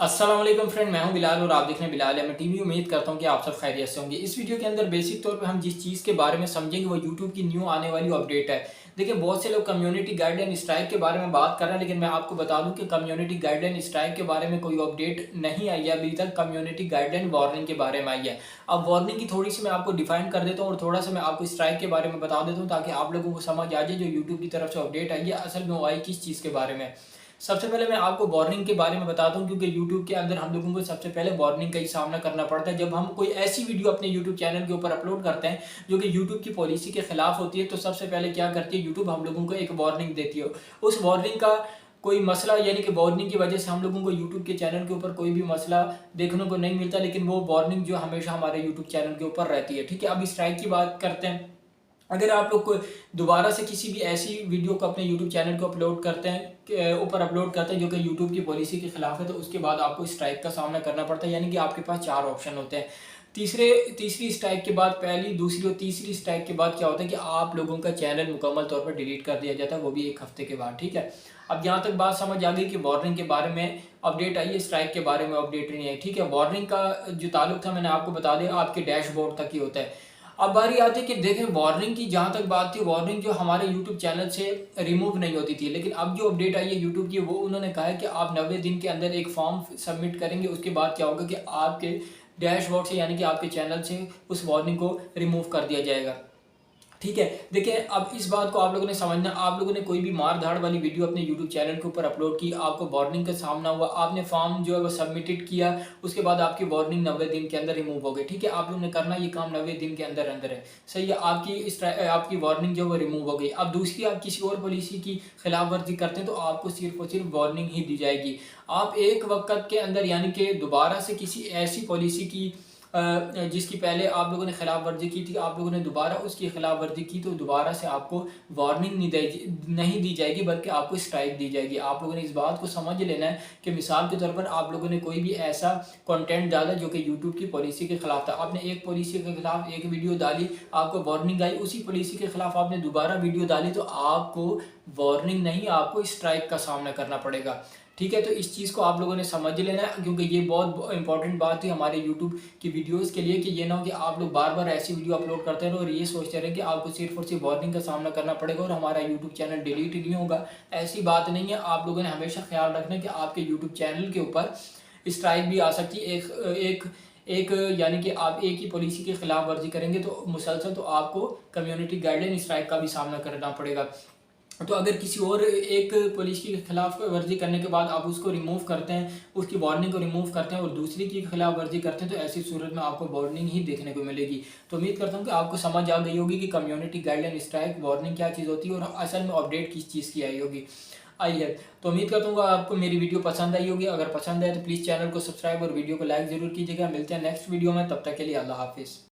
अस्सलाम वालेकुम फ्रेंड, मैं हूं बिलाल और आप देख रहे हैं बिलाल है मैं टीवी। उम्मीद करता हूं कि आप सब खैरियत से होंगे। इस वीडियो के अंदर बेसिक तौर पे हम जिस चीज़ के बारे में समझेंगे वो यूट्यूब की न्यू आने वाली अपडेट है। देखिए, बहुत से लोग कम्युनिटी गाइडलाइन स्ट्राइक के बारे में बात कर रहे हैं, लेकिन मैं आपको बता दूं कि कम्युनिटी गाइडलाइन स्ट्राइक के बारे में कोई अपडेट नहीं आई है अभी तक। कम्युनिटी गाइडलाइन वार्निंग के बारे में आई है। अब वार्निंग की थोड़ी सी मैं आपको डिफाइन कर देता हूँ और थोड़ा सा मैं आपको स्ट्राइक के बारे में बता देता हूँ, ताकि आप लोगों को समझ आ जाए जो यूट्यूब की तरफ से अपडेट आई है असल में वो आई किस चीज़ के बारे में। सबसे पहले मैं आपको वार्निंग के बारे में बताता हूँ, क्योंकि यूट्यूब के अंदर हम लोगों को सबसे पहले वार्निंग का ही सामना करना पड़ता है। जब हम कोई ऐसी वीडियो अपने यूट्यूब चैनल के ऊपर अपलोड करते हैं जो कि यूट्यूब की पॉलिसी के खिलाफ होती है, तो सबसे पहले क्या करती है यूट्यूब, हम लोगों को एक वार्निंग देती है। उस वार्निंग का कोई मसला, यानी कि वार्निंग की वजह से हम लोगों को यूट्यूब के चैनल के ऊपर कोई भी मसला देखने को नहीं मिलता, लेकिन वो वार्निंग जो हमेशा हमारे यूट्यूब चैनल के ऊपर रहती है। ठीक है, अब स्ट्राइक की बात करते हैं। अगर आप लोग को दोबारा से किसी भी ऐसी वीडियो को अपने YouTube चैनल को अपलोड करते हैं, ऊपर अपलोड करते हैं जो कि YouTube की पॉलिसी के खिलाफ है, तो उसके बाद आपको स्ट्राइक का सामना करना पड़ता है। यानी कि आपके पास चार ऑप्शन होते हैं। तीसरी स्ट्राइक के बाद, पहली, दूसरी और तीसरी स्ट्राइक के बाद क्या होता है कि आप लोगों का चैनल मुकम्मल तौर पर डिलीट कर दिया जाता है, वो भी एक हफ्ते के बाद। ठीक है, अब यहाँ तक बात समझ आ गई कि वार्निंग के बारे में अपडेट आई है, स्ट्राइक के बारे में अपडेट नहीं आई। ठीक है, वार्निंग का जो ताल्लुक था मैंने आपको बता दिया, आपके डैशबोर्ड तक ही होता है। अब बारी आती है कि देखें, वार्निंग की जहाँ तक बात थी, वार्निंग जो हमारे यूट्यूब चैनल से रिमूव नहीं होती थी, लेकिन अब जो अपडेट आई है यूट्यूब की, वो उन्होंने कहा है कि आप 90 दिन के अंदर एक फॉर्म सबमिट करेंगे। उसके बाद क्या होगा कि आपके डैशबोर्ड से, यानी कि आपके चैनल से, उस वार्निंग को रिमूव कर दिया जाएगा। ठीक है, देखिए, अब इस बात को आप लोगों ने समझना। आप लोगों ने कोई भी मार धाड़ वाली वीडियो अपने यूट्यूब चैनल के ऊपर अपलोड की, आपको वार्निंग का सामना हुआ, आपने फॉर्म जो है वो सबमिटेड किया, उसके बाद आपकी वार्निंग 90 दिन के अंदर रिमूव हो गई। ठीक है, आप लोगों ने करना ये काम 90 दिन के अंदर अंदर है। सही है, आपकी वार्निंग जो है वो रिमूव हो गई। अब दूसरी, आप किसी और पॉलिसी की खिलाफ वर्जी करते हैं तो आपको सिर्फ और सिर्फ वार्निंग ही दी जाएगी। आप एक वक्त के अंदर, यानी कि दोबारा से किसी ऐसी पॉलिसी की जिसकी पहले आप लोगों ने खिलाफ वर्जी की थी, आप लोगों ने दोबारा उसकी खिलाफ वर्जी की, तो दोबारा से आपको वार्निंग नहीं दी जाएगी, बल्कि आपको स्ट्राइक दी जाएगी। आप लोगों ने इस बात को समझ लेना है कि मिसाल के तौर पर आप लोगों ने कोई भी ऐसा कंटेंट डाला जो कि यूट्यूब की पॉलिसी के खिलाफ था। आपने एक पॉलिसी के खिलाफ एक वीडियो डाली, आपको वार्निंग आई, उसी पॉलिसी के खिलाफ आपने दोबारा वीडियो डाली, तो आपको वार्निंग नहीं, आपको स्ट्राइक का सामना करना पड़ेगा। ठीक है, तो इस चीज़ को आप लोगों ने समझ लेना है, क्योंकि ये बहुत इंपॉर्टेंट बात है हमारे यूट्यूब की वीडियोस के लिए, कि ये ना हो कि आप लोग बार बार ऐसी वीडियो अपलोड करते रहो और ये सोचते रहे कि आपको सिर्फ और सिर्फ वार्निंग का सामना करना पड़ेगा और हमारा यूट्यूब चैनल डिलीट नहीं होगा। ऐसी बात नहीं है। आप लोगों ने हमेशा ख्याल रखना कि आपके यूट्यूब चैनल के ऊपर स्ट्राइक भी आ सकती है। एक एक यानी कि आप एक ही पॉलिसी के खिलाफ वर्जी करेंगे तो मुसलसल, तो आपको कम्युनिटी गाइडलाइन स्ट्राइक का भी सामना करना पड़ेगा। तो अगर किसी और एक पॉलिसी के खिलाफ वर्जी करने के बाद आप उसको रिमूव करते हैं, उसकी वार्निंग को रिमूव करते हैं और दूसरी की खिलाफ वर्जी करते हैं, तो ऐसी सूरत में आपको वार्निंग ही देखने को मिलेगी। तो उम्मीद करता हूँ कि आपको समझ आ गई होगी कि कम्युनिटी गाइडलाइन स्ट्राइक वार्निंग क्या चीज़ होती है और असल में अपडेट किस चीज़ की आई है। तो उम्मीद करता हूँ आपको मेरी वीडियो पसंद आई होगी। अगर पसंद आए तो प्लीज़ चैनल को सब्सक्राइब और वीडियो को लाइक ज़रूर कीजिएगा। मिलते हैं नेक्स्ट वीडियो में, तब तक के लिए अल्लाह हाफिज़।